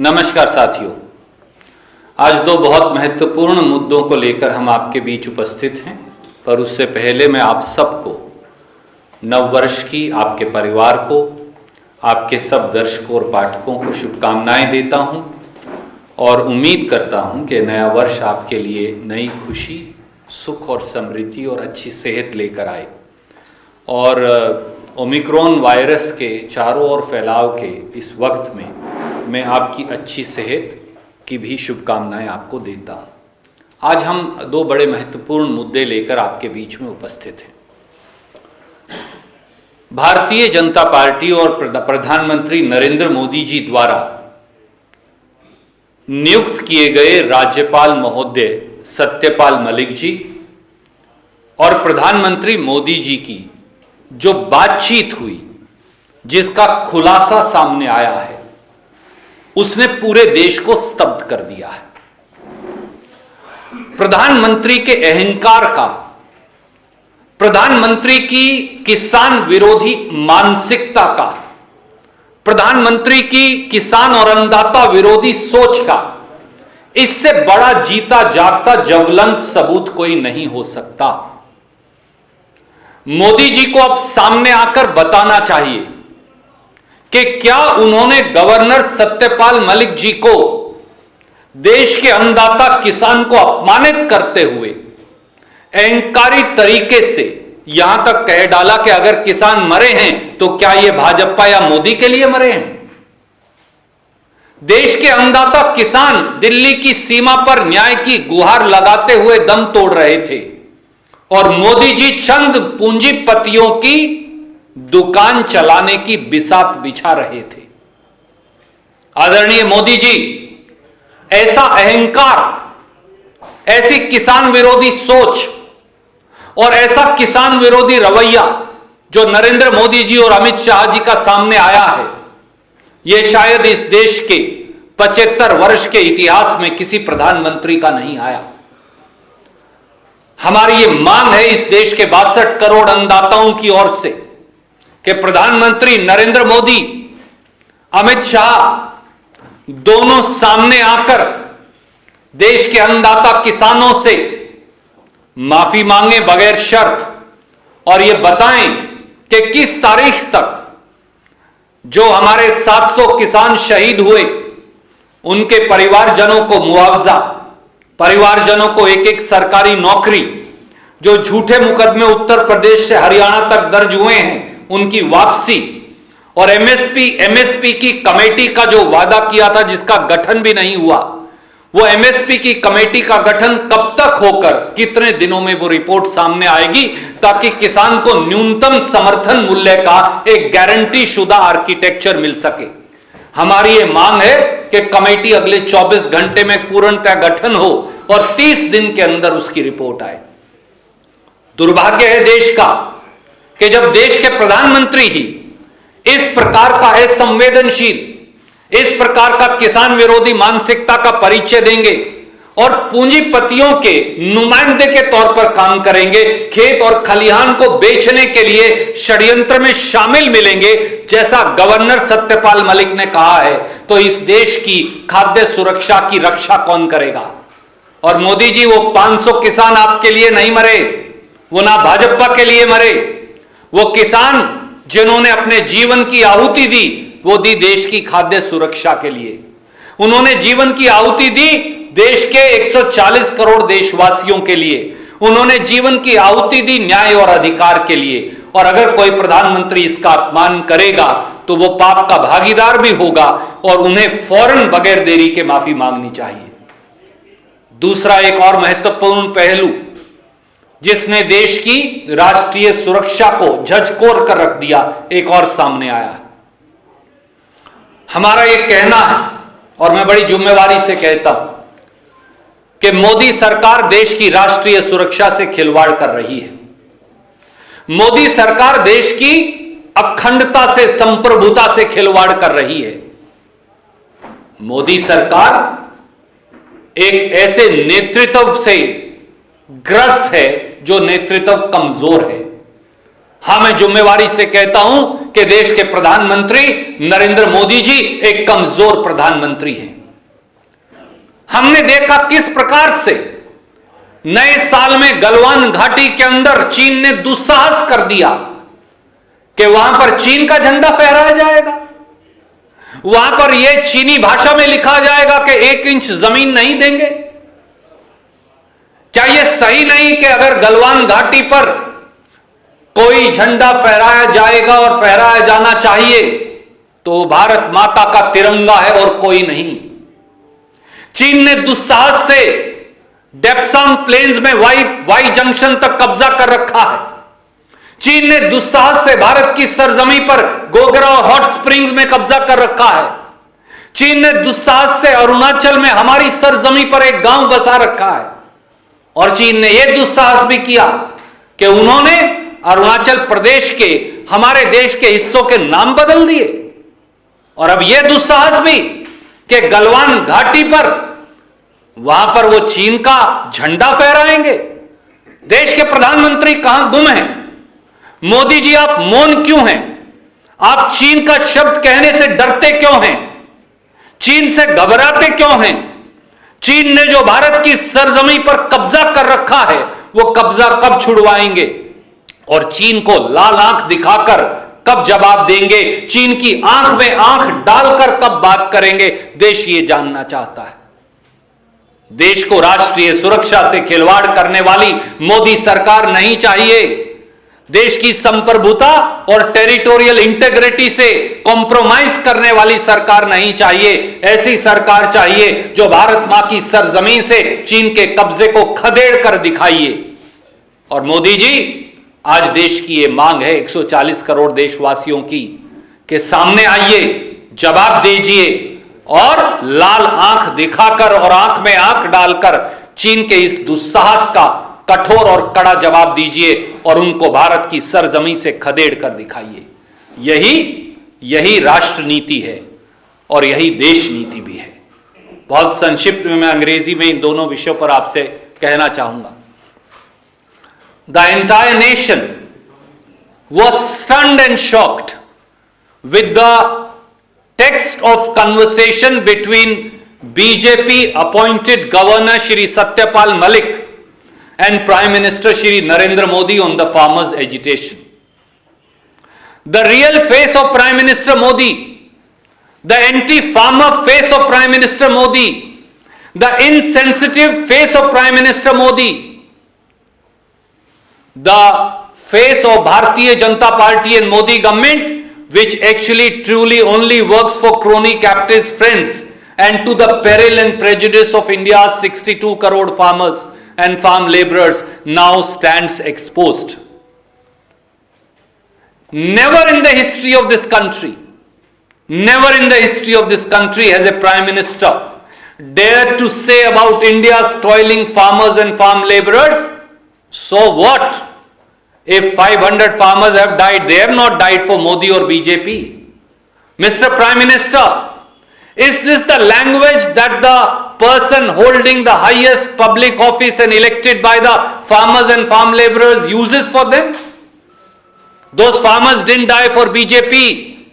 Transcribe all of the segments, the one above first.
नमस्कार साथियों, आज दो बहुत महत्वपूर्ण मुद्दों को लेकर हम आपके बीच उपस्थित हैं। पर उससे पहले मैं आप सबको नववर्ष की, आपके परिवार को, आपके सब दर्शकों और पाठकों को शुभकामनाएं देता हूं और उम्मीद करता हूं कि नया वर्ष आपके लिए नई खुशी, सुख और समृद्धि और अच्छी सेहत लेकर आए। और ओमिक्रॉन वायरस के चारों ओर फैलाव के इस वक्त में मैं आपकी अच्छी सेहत की भी शुभकामनाएं आपको देता हूं। आज हम दो बड़े महत्वपूर्ण मुद्दे लेकर आपके बीच में उपस्थित हैं। भारतीय जनता पार्टी और प्रधानमंत्री नरेंद्र मोदी जी द्वारा नियुक्त किए गए राज्यपाल महोदय सत्यपाल मलिक जी और प्रधानमंत्री मोदी जी की जो बातचीत हुई, जिसका खुलासा सामने आया है, उसने पूरे देश को स्तब्ध कर दिया है। प्रधानमंत्री के अहंकार का, प्रधानमंत्री की किसान विरोधी मानसिकता का, प्रधानमंत्री की किसान और अन्नदाता विरोधी सोच का इससे बड़ा जीता जागता ज्वलंत सबूत कोई नहीं हो सकता। मोदी जी को अब सामने आकर बताना चाहिए कि क्या उन्होंने गवर्नर सत्यपाल मलिक जी को देश के अन्नदाता किसान को अपमानित करते हुए अहंकारी तरीके से यहां तक कह डाला कि अगर किसान मरे हैं तो क्या ये भाजपा या मोदी के लिए मरे हैं। देश के अन्नदाता किसान दिल्ली की सीमा पर न्याय की गुहार लगाते हुए दम तोड़ रहे थे और मोदी जी चंद पूंजीपतियों की दुकान चलाने की बिसात बिछा रहे थे। आदरणीय मोदी जी, ऐसा अहंकार, ऐसी किसान विरोधी सोच और ऐसा किसान विरोधी रवैया जो नरेंद्र मोदी जी और अमित शाह जी का सामने आया है, यह शायद इस देश के 75 वर्ष के इतिहास में किसी प्रधानमंत्री का नहीं आया। हमारी ये मांग है इस देश के 62 करोड़ अन्नदाताओं की ओर से कि प्रधानमंत्री नरेंद्र मोदी, अमित शाह दोनों सामने आकर देश के अन्नदाता किसानों से माफी मांगे बगैर शर्त और यह बताएं कि किस तारीख तक जो हमारे 700 किसान शहीद हुए उनके परिवारजनों को मुआवजा, परिवारजनों को एक एक सरकारी नौकरी, जो झूठे मुकदमे उत्तर प्रदेश से हरियाणा तक दर्ज हुए हैं उनकी वापसी, और एमएसपी की कमेटी का जो वादा किया था जिसका गठन भी नहीं हुआ, वो एमएसपी की कमेटी का गठन कब तक होकर कितने दिनों में वो रिपोर्ट सामने आएगी ताकि किसान को न्यूनतम समर्थन मूल्य का एक गारंटी शुदा आर्किटेक्चर मिल सके। हमारी ये मांग है कि कमेटी अगले 24 घंटे में पूर्णतः गठन हो और 30 दिन के अंदर उसकी रिपोर्ट आए। दुर्भाग्य है देश का कि जब देश के प्रधानमंत्री ही इस प्रकार का असंवेदनशील, इस प्रकार का किसान विरोधी मानसिकता का परिचय देंगे और पूंजीपतियों के नुमाइंदे के तौर पर काम करेंगे, खेत और खलिहान को बेचने के लिए षड्यंत्र में शामिल मिलेंगे, जैसा गवर्नर सत्यपाल मलिक ने कहा है, तो इस देश की खाद्य सुरक्षा की रक्षा कौन करेगा। और मोदी जी, वो 500 किसान आपके लिए नहीं मरे, वो ना भाजपा के लिए मरे, वो किसान जिन्होंने अपने जीवन की आहुति दी, वो दी देश की खाद्य सुरक्षा के लिए। उन्होंने जीवन की आहुति दी देश के 140 करोड़ देशवासियों के लिए। उन्होंने जीवन की आहुति दी न्याय और अधिकार के लिए। और अगर कोई प्रधानमंत्री इसका अपमान करेगा तो वो पाप का भागीदार भी होगा और उन्हें फौरन बगैर देरी के माफी मांगनी चाहिए। दूसरा एक और महत्वपूर्ण पहलू जिसने देश की राष्ट्रीय सुरक्षा को झकझोर कर रख दिया, एक और सामने आया। हमारा यह कहना है और मैं बड़ी जिम्मेवारी से कहता हूं कि मोदी सरकार देश की राष्ट्रीय सुरक्षा से खिलवाड़ कर रही है। मोदी सरकार देश की अखंडता से, संप्रभुता से खिलवाड़ कर रही है। मोदी सरकार एक ऐसे नेतृत्व से ग्रस्त है जो नेतृत्व कमजोर है। हां, मैं जिम्मेवारी से कहता हूं कि देश के प्रधानमंत्री नरेंद्र मोदी जी एक कमजोर प्रधानमंत्री हैं। हमने देखा किस प्रकार से नए साल में गलवान घाटी के अंदर चीन ने दुस्साहस कर दिया कि वहां पर चीन का झंडा फहराया जाएगा, वहां पर यह चीनी भाषा में लिखा जाएगा कि 1 इंच जमीन नहीं देंगे। क्या यह सही नहीं कि अगर गलवान घाटी पर कोई झंडा फहराया जाएगा और फहराया जाना चाहिए तो भारत माता का तिरंगा है और कोई नहीं। चीन ने दुस्साहस से डेप्सांग प्लेन्स में वाई जंक्शन तक कब्जा कर रखा है। चीन ने दुस्साहस से भारत की सरजमी पर गोगरा और हॉट स्प्रिंग्स में कब्जा कर रखा है। चीन ने दुस्साहस से अरुणाचल में हमारी सरजमी पर एक गांव बसा रखा है। और चीन ने यह दुस्साहस भी किया कि उन्होंने अरुणाचल प्रदेश के हमारे देश के हिस्सों के नाम बदल दिए। और अब यह दुस्साहस भी कि गलवान घाटी पर वहां पर वो चीन का झंडा फहराएंगे। देश के प्रधानमंत्री कहां गुम हैं? मोदी जी आप मौन क्यों हैं? आप चीन का शब्द कहने से डरते क्यों हैं? चीन से घबराते क्यों हैं? चीन ने जो भारत की सरजमी पर कब्जा कर रखा है वो कब्जा कब छुड़वाएंगे और चीन को लाल आंख दिखाकर कब जवाब देंगे? चीन की आंख में आंख डालकर कब बात करेंगे? देश ये जानना चाहता है। देश को राष्ट्रीय सुरक्षा से खिलवाड़ करने वाली मोदी सरकार नहीं चाहिए। देश की संप्रभुता और टेरिटोरियल इंटेग्रिटी से कॉम्प्रोमाइज करने वाली सरकार नहीं चाहिए। ऐसी सरकार चाहिए जो भारत मां की सरजमीन से चीन के कब्जे को खदेड़ कर दिखाइए। और मोदी जी आज देश की यह मांग है 140 करोड़ देशवासियों की कि सामने आइए, जवाब दीजिए और लाल आंख दिखाकर और आंख में आंख डालकर चीन के इस दुस्साहस का कठोर और कड़ा जवाब दीजिए और उनको भारत की सरजमी से खदेड़ कर दिखाइए। यही राष्ट्र नीति है और यही देश नीति भी है। बहुत संक्षिप्त में मैं अंग्रेजी में इन दोनों विषयों पर आपसे कहना चाहूंगा। The entire nation was stunned and shocked with the text of conversation between BJP appointed Governor Shri Satyapal Malik and Prime Minister Shri Narendra Modi on the farmers' agitation. The real face of Prime Minister Modi, the anti-farmer face of Prime Minister Modi, the insensitive face of Prime Minister Modi, the face of Bharatiya Janata Party and Modi government, which actually truly only works for crony captives friends and to the peril and prejudice of India's 62 crore farmers and farm laborers, now stands exposed. Never in the history of this country has a Prime Minister dared to say about India's toiling farmers and farm laborers, so what? If 500 farmers have died, they have not died for Modi or BJP. Mr. Prime Minister, is this the language that the person holding the highest public office and elected by the farmers and farm laborers uses for them? Those farmers didn't die for BJP.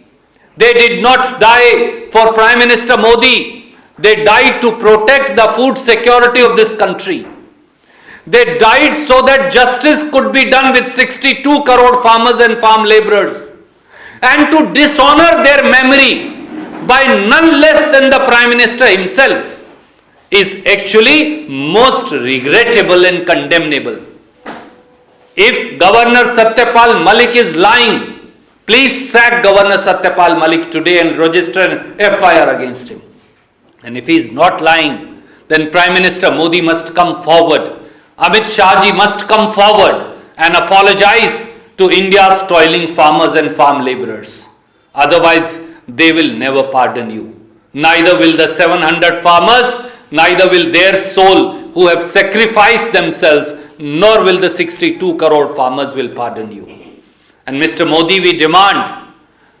They did not die for Prime Minister Modi. They died to protect the food security of this country. They died so that justice could be done with 62 crore farmers and farm laborers. And to dishonor their memory by none less than the Prime Minister himself is actually most regrettable and condemnable. If Governor Satyapal Malik is lying, please sack Governor Satyapal Malik today and register an FIR against him. And if he is not lying, then Prime Minister Modi must come forward. Amit Shah ji must come forward and apologize to India's toiling farmers and farm laborers. Otherwise, they will never pardon you. Neither will the 700 farmers, neither will their soul who have sacrificed themselves, nor will the 62 crore farmers will pardon you. And Mr. Modi, we demand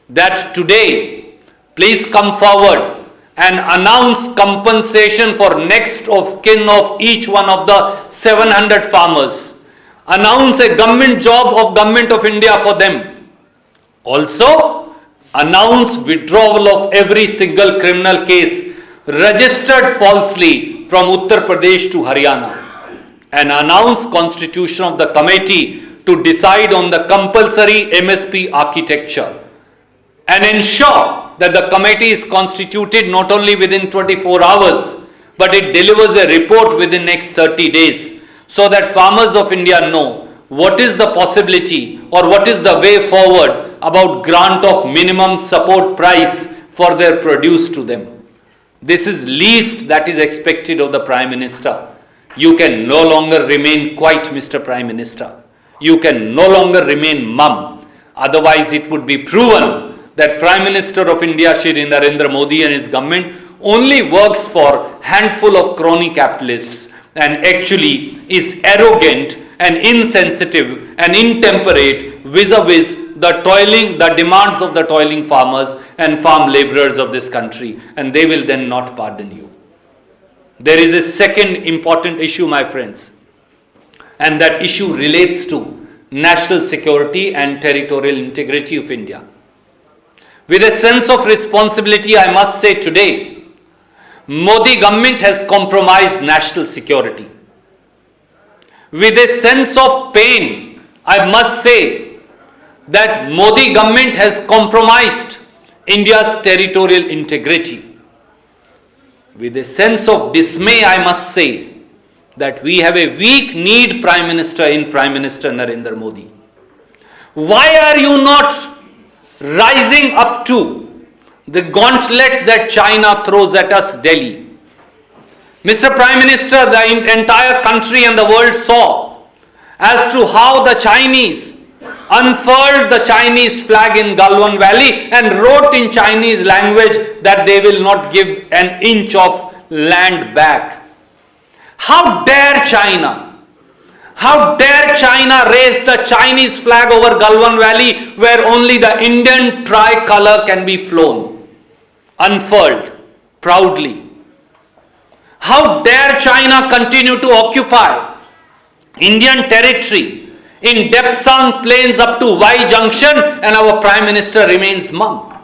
that today, please come forward and announce compensation for next of kin of each one of the 700 farmers. Announce a government job of Government of India for them. Also, announce withdrawal of every single criminal case registered falsely from Uttar Pradesh to Haryana, and announce constitution of the committee to decide on the compulsory MSP architecture, and ensure that the committee is constituted not only within 24 hours, but it delivers a report within next 30 days, so that farmers of India know what is the possibility or what is the way forward about grant of minimum support price for their produce to them. This is least that is expected of the Prime Minister. You can no longer remain quiet, Mr. Prime Minister. You can no longer remain mum. Otherwise, it would be proven that Prime Minister of India, Shri Narendra Modi, and his government only works for handful of crony capitalists and actually is arrogant and insensitive and intemperate vis-a-vis the demands of the toiling farmers and farm laborers of this country, and they will then not pardon you. There is a second important issue, my friends, and that issue relates to national security and territorial integrity of India. With a sense of responsibility, I must say today, Modi government has compromised national security. With a sense of pain, I must say that Modi government has compromised India's territorial integrity. With a sense of dismay, I must say that we have a weak-kneed Prime Minister in Prime Minister Narendra Modi. Why are you not rising up to the gauntlet that China throws at us, Delhi? Mr. Prime Minister, the entire country and the world saw as to how the Chinese unfurled the Chinese flag in Galwan Valley and wrote in Chinese language that they will not give an inch of land back. How dare China? How dare China raise the Chinese flag over Galwan Valley where only the Indian tricolor can be flown, unfurled, proudly? How dare China continue to occupy Indian territory in Depsang Plains up to Y Junction and our Prime Minister remains mum?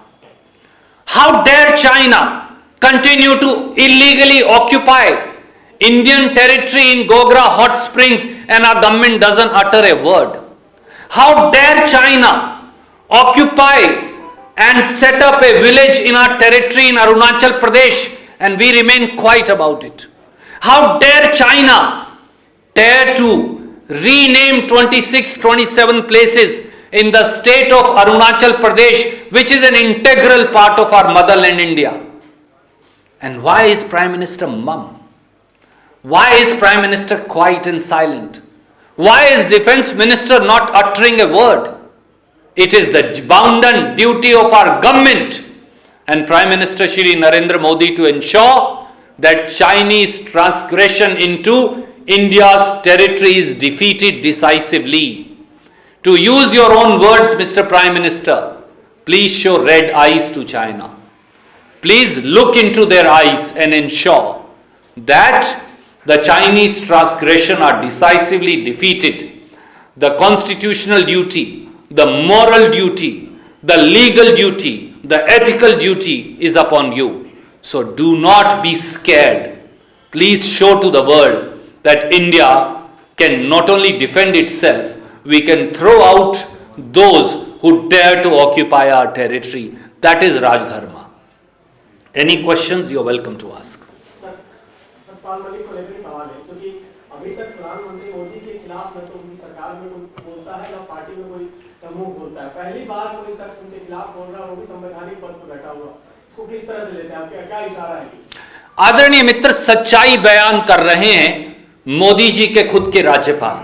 How dare China continue to illegally occupy Indian territory in Gogra Hot Springs and our government doesn't utter a word? How dare China occupy and set up a village in our territory in Arunachal Pradesh and we remain quiet about it? How dare China dare to rename 26, 27 places in the state of Arunachal Pradesh, which is an integral part of our motherland India? And why is Prime Minister mum? Why is Prime Minister quiet and silent? Why is Defence Minister not uttering a word? It is the bounden duty of our government and Prime Minister Shri Narendra Modi to ensure that Chinese transgression into India's territory is defeated decisively. To use your own words, Mr. Prime Minister, please show red eyes to China. Please look into their eyes and ensure that the Chinese transgression are decisively defeated. The constitutional duty, the moral duty, the legal duty, the ethical duty is upon you. So do not be scared. Please show to the world that India can not only defend itself, we can throw out those who dare to occupy our territory. That is Rajgharma. Any questions, you are welcome to ask. Satpal Malik को लेकर सवाल है, क्योंकि अभी तक प्रधानमंत्री मोदी के खिलाफ न तो उनकी सरकार में कोई बोलता है, न पार्टी में कोई समूह बोलता है। पहली बार कोई शख्स उनके खिलाफ बोल रहा है, वो भी संवैधानिक पद पर बैठा हुआ। इसको किस तरह से लेते हैं, आपका क्या इशारा है? आदरणीय मित्र, सच्चाई बयान कर रहे हैं मोदी जी के खुद के राज्यपाल।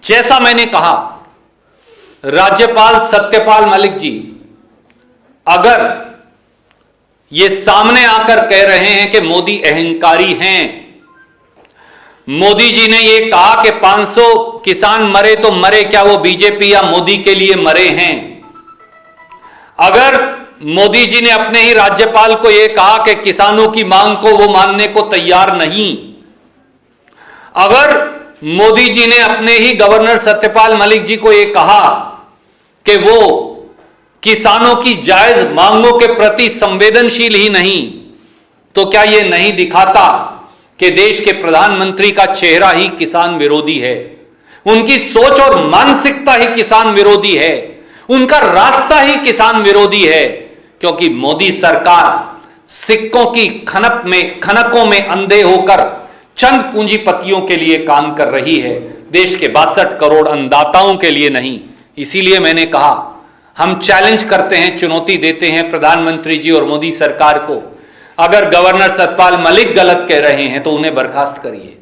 जैसा मैंने कहा, राज्यपाल सत्यपाल मलिक जी अगर ये सामने आकर कह रहे हैं कि मोदी अहंकारी हैं, मोदी जी ने ये कहा कि 500 किसान मरे तो मरे क्या, वो बीजेपी या मोदी के लिए मरे हैं। अगर मोदी जी ने अपने ही राज्यपाल को यह कहा कि किसानों की मांग को वो मानने को तैयार नहीं, अगर मोदी जी ने अपने ही गवर्नर सत्यपाल मलिक जी को यह कहा कि वो किसानों की जायज मांगों के प्रति संवेदनशील ही नहीं, तो क्या यह नहीं दिखाता कि देश के प्रधानमंत्री का चेहरा ही किसान विरोधी है, उनकी सोच और मानसिकता ही किसान विरोधी है, उनका रास्ता ही किसान विरोधी है? क्योंकि मोदी सरकार सिक्कों की खनकों में अंधे होकर चंद पूंजीपतियों के लिए काम कर रही है, देश के 62 करोड़ अन्नदाताओं के लिए नहीं। इसीलिए मैंने कहा, हम चैलेंज करते हैं, चुनौती देते हैं प्रधानमंत्री जी और मोदी सरकार को, अगर गवर्नर सतपाल मलिक गलत कह रहे हैं तो उन्हें बर्खास्त करिए,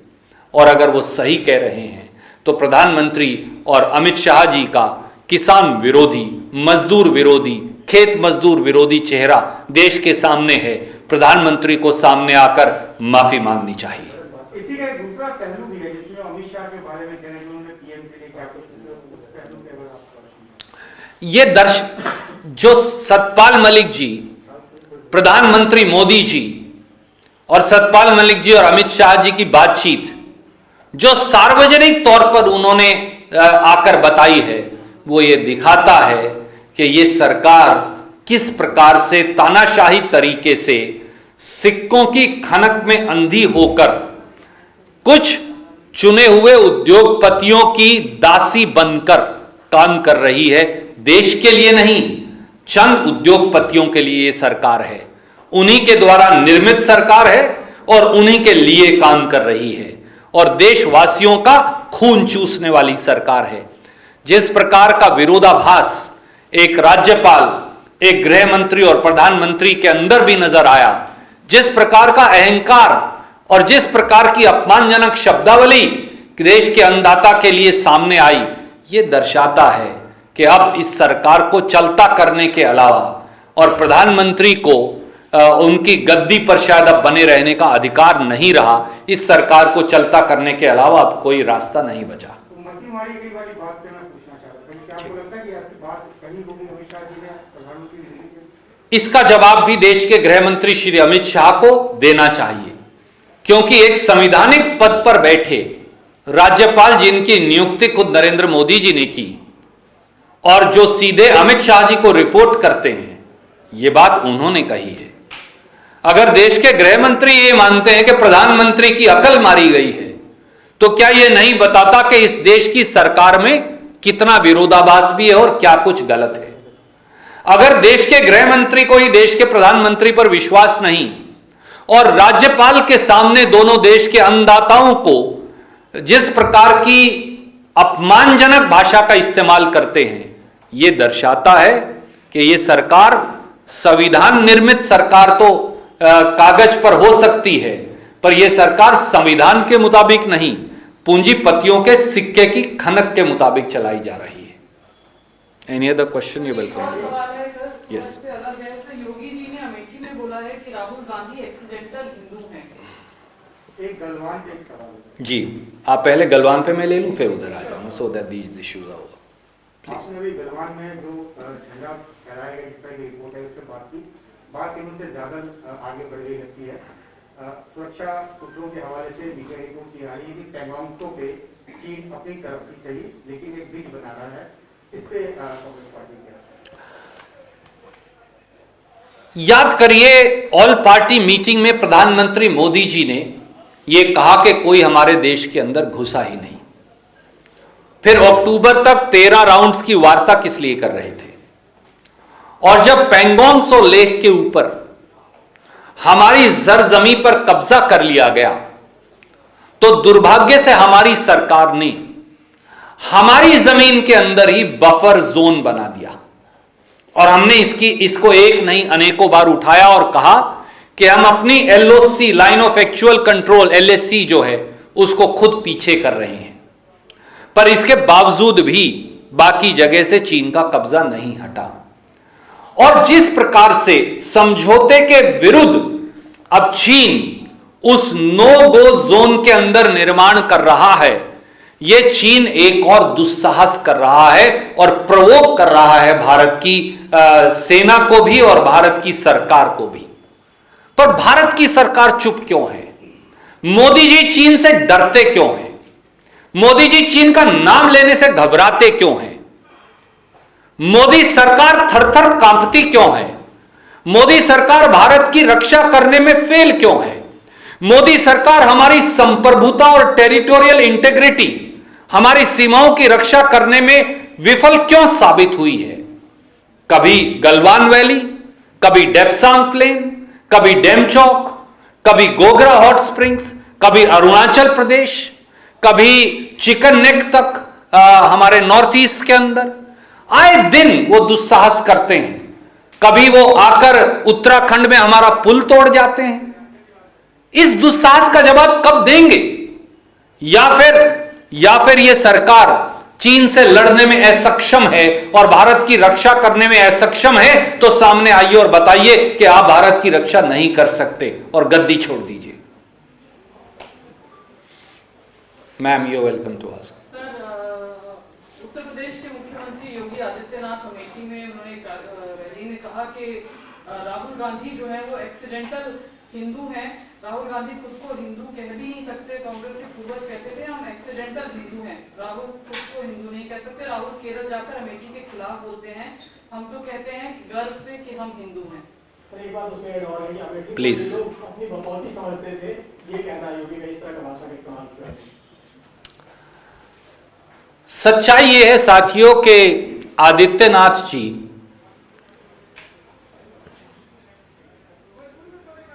और अगर वो सही कह रहे हैं तो प्रधानमंत्री और अमित शाह जी का किसान विरोधी, मजदूर विरोधी, खेत मजदूर विरोधी चेहरा देश के सामने है। प्रधानमंत्री को सामने आकर माफी मांगनी चाहिए। इसी का एक दूसरा पहलू भी है जिसमें अमित शाह के बारे में कह रहे हैं उन्होंने पीएम के लिए क्या कुछ पहलू के बारे में जो सतपाल मलिक जी, प्रधानमंत्री मोदी जी और सतपाल मलिक जी और अमित शाह जी की बातचीत जो सार्वजनिक तौर पर उन्होंने आकर बताई है, वो ये दिखाता है कि ये सरकार किस प्रकार से तानाशाही तरीके से सिक्कों की खनक में अंधी होकर कुछ चुने हुए उद्योगपतियों की दासी बनकर काम कर रही है। देश के लिए नहीं, चंद उद्योगपतियों के लिए ये सरकार है, उन्हीं के द्वारा निर्मित सरकार है और उन्हीं के लिए काम कर रही है, और देशवासियों का खून चूसने वाली सरकार है। जिस प्रकार का विरोधाभास एक राज्यपाल, एक गृह मंत्री और प्रधानमंत्री के अंदर भी नजर आया, जिस प्रकार का अहंकार और जिस प्रकार की अपमानजनक शब्दावली देश के अन्नदाता के लिए सामने आई, ये दर्शाता है कि अब इस सरकार को चलता करने के अलावा और प्रधानमंत्री को उनकी गद्दी पर शायद अब बने रहने का अधिकार नहीं रहा। इस सरकार को चलता करने के अलावा अब कोई रास्ता नहीं बचा। इसका जवाब भी देश के गृह मंत्री श्री अमित शाह को देना चाहिए, क्योंकि एक संवैधानिक पद पर बैठे राज्यपाल जिनकी नियुक्ति खुद नरेंद्र मोदी जी ने की और जो सीधे अमित शाह जी को रिपोर्ट करते हैं, ये बात उन्होंने कही है। अगर देश के गृह मंत्री ये मानते हैं कि प्रधानमंत्री की अकल मारी गई है, तो क्या यह नहीं बताता कि इस देश की सरकार में कितना विरोधाभास भी है और क्या कुछ गलत है? अगर देश के गृह मंत्री को ही देश के प्रधानमंत्री पर विश्वास नहीं और राज्यपाल के सामने दोनों देश के अन्नदाताओं को जिस प्रकार की अपमानजनक भाषा का इस्तेमाल करते हैं, यह दर्शाता है कि यह सरकार संविधान निर्मित सरकार तो कागज पर हो सकती है, पर यह सरकार संविधान के मुताबिक नहीं, पूंजीपतियों के सिक्के की खनक के मुताबिक चलाई जा रही है। Any other question? You welcome. Yes. Yogi ji ने अमेठी में बोला है कि राहुल गांधी एक्सीडेंटल हिंदू हैं। एक गलवान पे एक सवाल है। जी, आप पहले गलवान पे मैं ले लूं, फिर उधर आ जाऊंगा, so that these issues are over. आपने अभी गलवान में जो झंडा फहराया गया जिसका रिपोर्ट है उससे बात की उनसे ज्यादा आगे बढ़ गई लगती है। सुरक्षा सूत्रों के हवाले से मीडिया रिपोर्ट ये आ रही है कि पैंगोंग पे चीन अपनी तरफ की सही लेकिन एक ब्रिज बना रहा है, इस पे कांग्रेस पार्टी क्या? याद करिए, ऑल पार्टी मीटिंग में प्रधानमंत्री मोदी जी ने यह कहा कि कोई हमारे देश के अंदर घुसा ही नहीं। फिर अक्टूबर तक 13 राउंड्स की वार्ता किस लिए कर रहे थे? और जब पैंगोंग सो लेक के ऊपर हमारी जरजमी पर कब्जा कर लिया गया, तो दुर्भाग्य से हमारी सरकार ने हमारी जमीन के अंदर ही बफर जोन बना दिया, और हमने इसको एक नहीं अनेकों बार उठाया और कहा कि हम अपनी LOC, line of actual control, LAC जो है, उसको खुद पीछे कर रहे हैं। पर इसके बावजूद भी बाकी जगह से चीन का कब्जा नहीं हटा, और जिस प्रकार से समझौते के विरुद्ध अब चीन उस नो गो जोन के अंदर निर्माण कर रहा है, यह चीन एक और दुस्साहस कर रहा है और प्रवोक कर रहा है भारत की सेना को भी और भारत की सरकार को भी। पर भारत की सरकार चुप क्यों है? मोदी जी चीन से डरते क्यों हैं? मोदी जी चीन का नाम लेने से घबराते क्यों हैं? मोदी सरकार थर-थर कांपती क्यों है? मोदी सरकार भारत की रक्षा करने में फेल क्यों है? मोदी सरकार हमारी संप्रभुता और टेरिटोरियल इंटेग्रिटी, हमारी सीमाओं की रक्षा करने में विफल क्यों साबित हुई है? कभी गलवान वैली, कभी डेप्सांग प्लेन, कभी डेमचौक, कभी गोगरा हॉट स्प्रिंग्स, कभी अरुणाचल प्रदेश, कभी चिकन नेक तक हमारे नॉर्थ ईस्ट के अंदर आए दिन वो दुस्साहस करते हैं। कभी वो आकर उत्तराखंड में हमारा पुल तोड़ जाते हैं। इस दुस्साहस का जवाब कब देंगे? या फिर ये सरकार चीन से लड़ने में असक्षम है और भारत की रक्षा करने में असक्षम है, तो सामने आइए और बताइए कि आप भारत की रक्षा नहीं कर सकते और गद्दी छोड़ दीजिए। Ma'am, you welcome to ask. Uttar Pradesh के मुख्यमंत्री योगी आदित्यनाथ अमेठी में उन्होंने रैली में कहा कि राहुल गांधी जो है वो एक्सीडेंटल हिंदू हैं। राहुल गांधी खुद को हिंदू कह भी नहीं सकते। कांग्रेस के पूर्वज कहते थे हम एक्सीडेंटल हिंदू हैं, राहुल खुद को हिंदू नहीं कह सकते। राहुल केरल जाकर अमेठी के खिलाफ बोलते हैं, हम तो कहते हैं गर्व से कि हम हिंदू हैं। सर, एक बात उसमें ऐड और है कि अमेठी प्लीज लोग अपनी बकौती समझते थे, ये कहना योगी का इस तरह का भाषा का इस्तेमाल किया। सच्चाई यह है साथियों कि आदित्यनाथ जी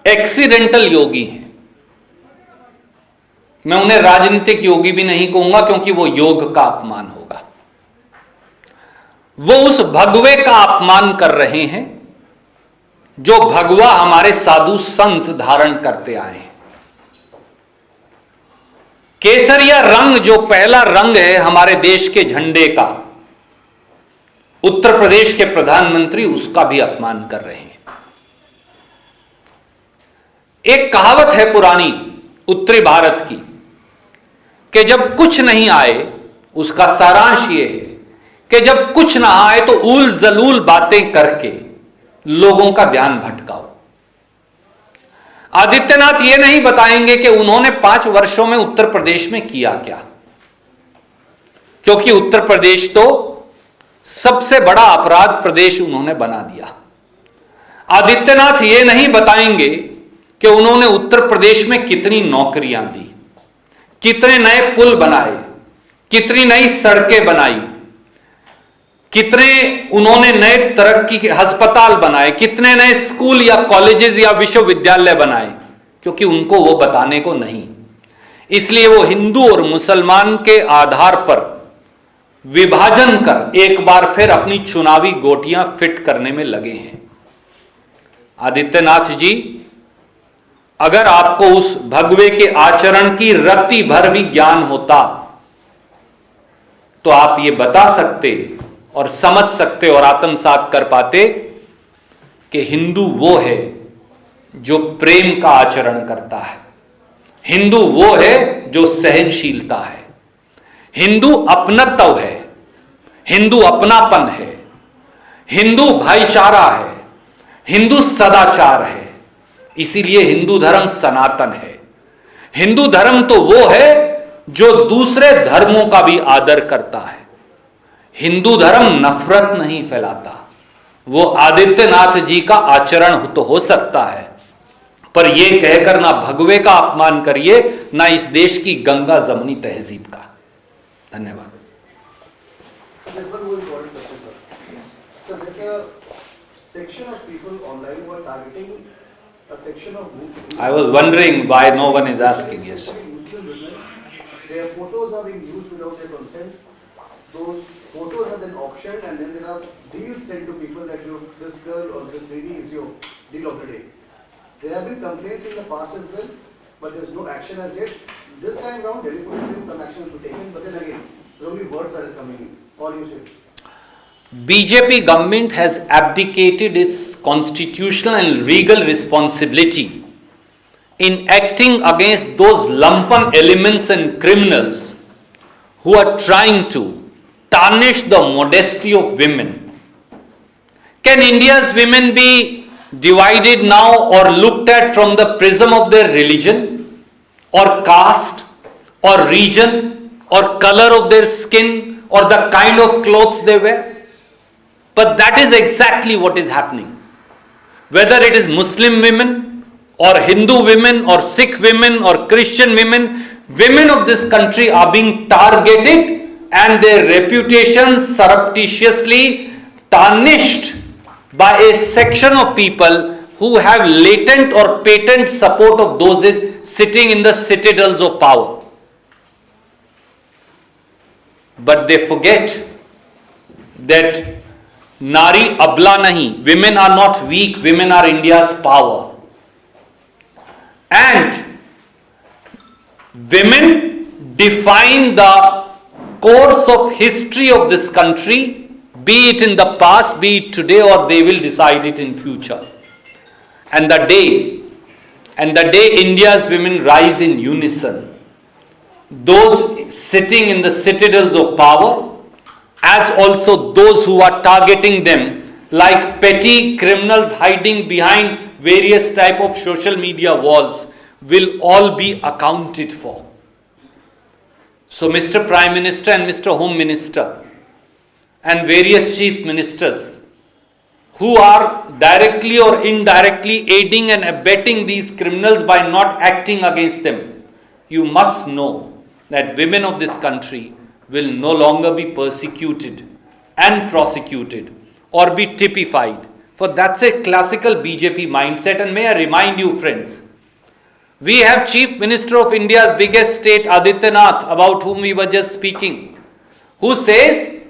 एक्सीडेंटल योगी हैं। मैं उन्हें राजनीतिक योगी भी नहीं कहूंगा क्योंकि वो योग का अपमान होगा। वो उस भगवे का अपमान कर रहे हैं जो भगवा हमारे साधु संत धारण करते आए हैं। केसरिया रंग जो पहला रंग है हमारे देश के झंडे का, उत्तर प्रदेश के प्रधानमंत्री उसका भी अपमान कर रहे हैं। एक कहावत है पुरानी उत्तरी भारत की कि जब कुछ नहीं आए, उसका सारांश यह है कि जब कुछ ना आए तो ऊल जलूल बातें करके लोगों का ध्यान भटकाओ। आदित्यनाथ ये नहीं बताएंगे कि उन्होंने 5 वर्षों में उत्तर प्रदेश में किया क्या, क्योंकि उत्तर प्रदेश तो सबसे बड़ा अपराध प्रदेश उन्होंने बना दिया। आदित्यनाथ ये नहीं बताएंगे कि उन्होंने उत्तर प्रदेश में कितनी नौकरियां दी, कितने नए पुल बनाए, कितनी नई सड़कें बनाई, कितने उन्होंने नए तरक्की के अस्पताल बनाए, कितने नए स्कूल या कॉलेजेस या विश्वविद्यालय बनाए, क्योंकि उनको वो बताने को नहीं। इसलिए वो हिंदू और मुसलमान के आधार पर विभाजन कर एक बार फिर अपनी चुनावी गोटियां फिट करने में लगे हैं। आदित्यनाथ जी, अगर आपको उस भगवे के आचरण की रत्ती भर भी ज्ञान होता तो आप ये बता सकते और समझ सकते और आत्मसात कर पाते कि हिंदू वो है जो प्रेम का आचरण करता है, हिंदू वो है जो सहनशीलता है, हिंदू अपनत्व है, हिंदू अपनापन है, हिंदू भाईचारा है, हिंदू सदाचार है। इसीलिए हिंदू धर्म सनातन है। हिंदू धर्म तो वो है जो दूसरे धर्मों का भी आदर करता है। हिंदू धर्म नफरत नहीं फैलाता। वो आदित्यनाथ जी का आचरण तो हो सकता है, पर यह कहकर ना भगवे का अपमान करिए, ना इस देश की गंगा जमनी तहजीब का। धन्यवाद। I was wondering why no one is asking. Yes. Their photos are being used without their consent. Those photos are then auctioned, and then there are deals sent to people that this girl or this lady is your deal of the day. There have been complaints in the past as well, but there is no action as yet. This time round, Delhi police says some action to be taken, but then again, there are only words that are coming in. All you say. BJP government has abdicated its constitutional and legal responsibility in acting against those lumpen elements and criminals who are trying to tarnish the modesty of women. Can India's women be divided now or looked at from the prism of their religion or caste or region or color of their skin or the kind of clothes they wear? But that is exactly what is happening. Whether it is Muslim women or Hindu women or Sikh women or Christian women, women of this country are being targeted and their reputations surreptitiously tarnished by a section of people who have latent or patent support of those sitting in the citadels of power. But they forget that Nari abla nahi, women are not weak, women are India's power. And women define the course of history of this country, be it in the past, be it today, or they will decide it in future. And the day India's women rise in unison, those sitting in the citadels of power, as also those who are targeting them like petty criminals hiding behind various type of social media walls, will all be accounted for. So Mr. Prime Minister and Mr. Home Minister and various chief ministers who are directly or indirectly aiding and abetting these criminals by not acting against them, you must know that women of this country will no longer be persecuted and prosecuted or be typified. For that's a classical BJP mindset. And may I remind you, friends, we have Chief Minister of India's biggest state, Adityanath, about whom we were just speaking, who says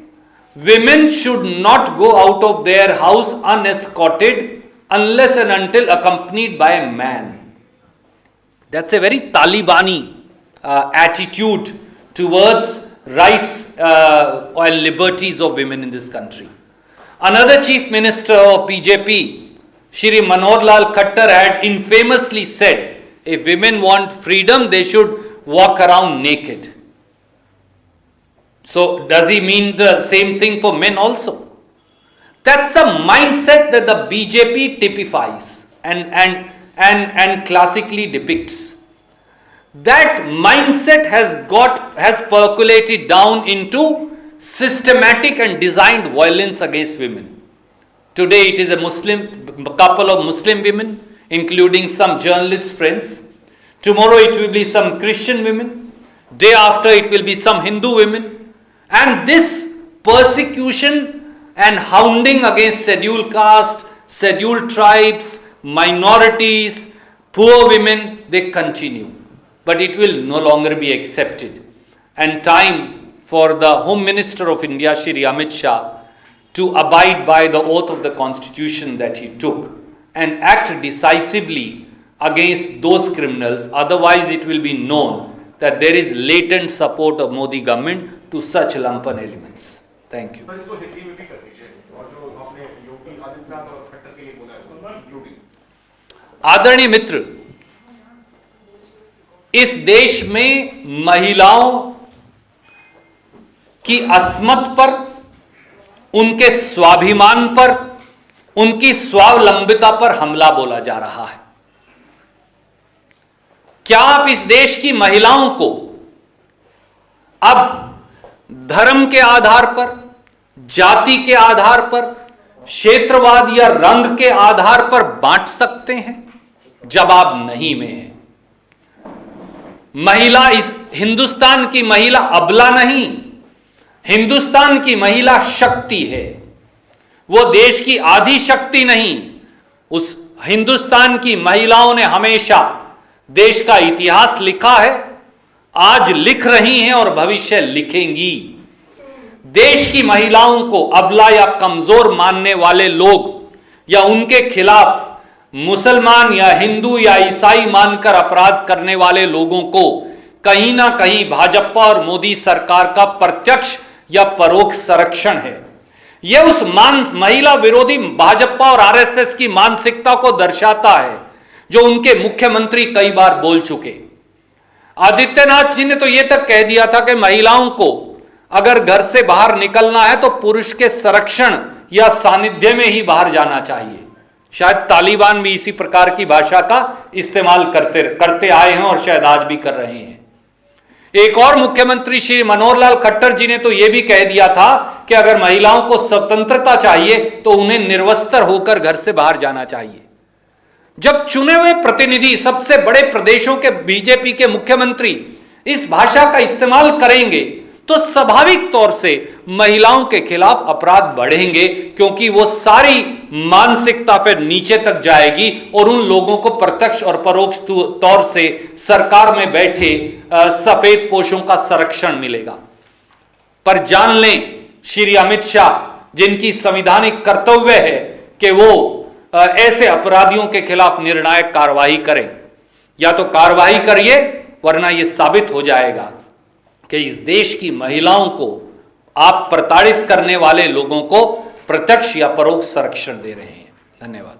women should not go out of their house unescorted unless and until accompanied by a man. That's a very Talibani attitude towards rights or liberties of women in this country. Another chief minister of BJP, Shri Manohar Lal Khattar, had infamously said, if women want freedom, they should walk around naked. So does he mean the same thing for men also? That's the mindset that the BJP typifies and classically depicts. That mindset has percolated down into systematic and designed violence against women. Today it is a couple of Muslim women, including some journalist friends. Tomorrow it will be some Christian women. Day after it will be some Hindu women. And this persecution and hounding against scheduled caste, scheduled tribes, minorities, poor women, they continue. But it will no longer be accepted. And time for the Home Minister of India, Shri Amit Shah, to abide by the oath of the Constitution that he took and act decisively against those criminals. Otherwise, it will be known that there is latent support of Modi government to such lumpen elements. Thank you. Sir इसको हिंदी में भी कर दीजिए और जो आपने योगी आदित्यनाथ और खट्टर के लिए बोला है उसको इंक्लूडिंग। आदरणीय मित्र, इस देश में महिलाओं की अस्मत पर, उनके स्वाभिमान पर, उनकी स्वावलंबिता पर हमला बोला जा रहा है। क्या आप इस देश की महिलाओं को अब धर्म के आधार पर, जाति के आधार पर, क्षेत्रवाद या रंग के आधार पर बांट सकते हैं? जवाब नहीं में है। महिला, इस हिंदुस्तान की महिला अबला नहीं, हिंदुस्तान की महिला शक्ति है। वो देश की आधी शक्ति नहीं। उस हिंदुस्तान की महिलाओं ने हमेशा देश का इतिहास लिखा है, आज लिख रही हैं और भविष्य लिखेंगी। देश की महिलाओं को अबला या कमजोर मानने वाले लोग या उनके खिलाफ मुसलमान या हिंदू या ईसाई मानकर अपराध करने वाले लोगों को कहीं ना कहीं भाजपा और मोदी सरकार का प्रत्यक्ष या परोक्ष संरक्षण है। यह उस महिला विरोधी भाजपा और आरएसएस की मानसिकता को दर्शाता है जो उनके मुख्यमंत्री कई बार बोल चुके। आदित्यनाथ जी ने तो यह तक कह दिया था कि महिलाओं को अगर घर से बाहर निकलना है तो पुरुष के संरक्षण या सानिध्य में ही बाहर जाना चाहिए। शायद तालिबान भी इसी प्रकार की भाषा का इस्तेमाल करते आए हैं और शायद आज भी कर रहे हैं। एक और मुख्यमंत्री श्री मनोहर लाल खट्टर जी ने तो यह भी कह दिया था कि अगर महिलाओं को स्वतंत्रता चाहिए तो उन्हें निर्वस्त्र होकर घर से बाहर जाना चाहिए। जब चुने हुए प्रतिनिधि सबसे बड़े प्रदेशों के बीजेपी के मुख्यमंत्री इस भाषा का इस्तेमाल करेंगे तो स्वाभाविक तौर से महिलाओं के खिलाफ अपराध बढ़ेंगे, क्योंकि वो सारी मानसिकता फिर नीचे तक जाएगी और उन लोगों को प्रत्यक्ष और परोक्ष तौर से सरकार में बैठे सफेद पोशों का संरक्षण मिलेगा। पर जान लें, श्री अमित शाह जिनकी संवैधानिक कर्तव्य है कि वो ऐसे अपराधियों के खिलाफ निर्णायक कार्रवाई करें, या तो कार्रवाई करिए वरना यह साबित हो जाएगा कि इस देश की महिलाओं को आप प्रताड़ित करने वाले लोगों को प्रत्यक्ष या परोक्ष संरक्षण दे रहे हैं। धन्यवाद।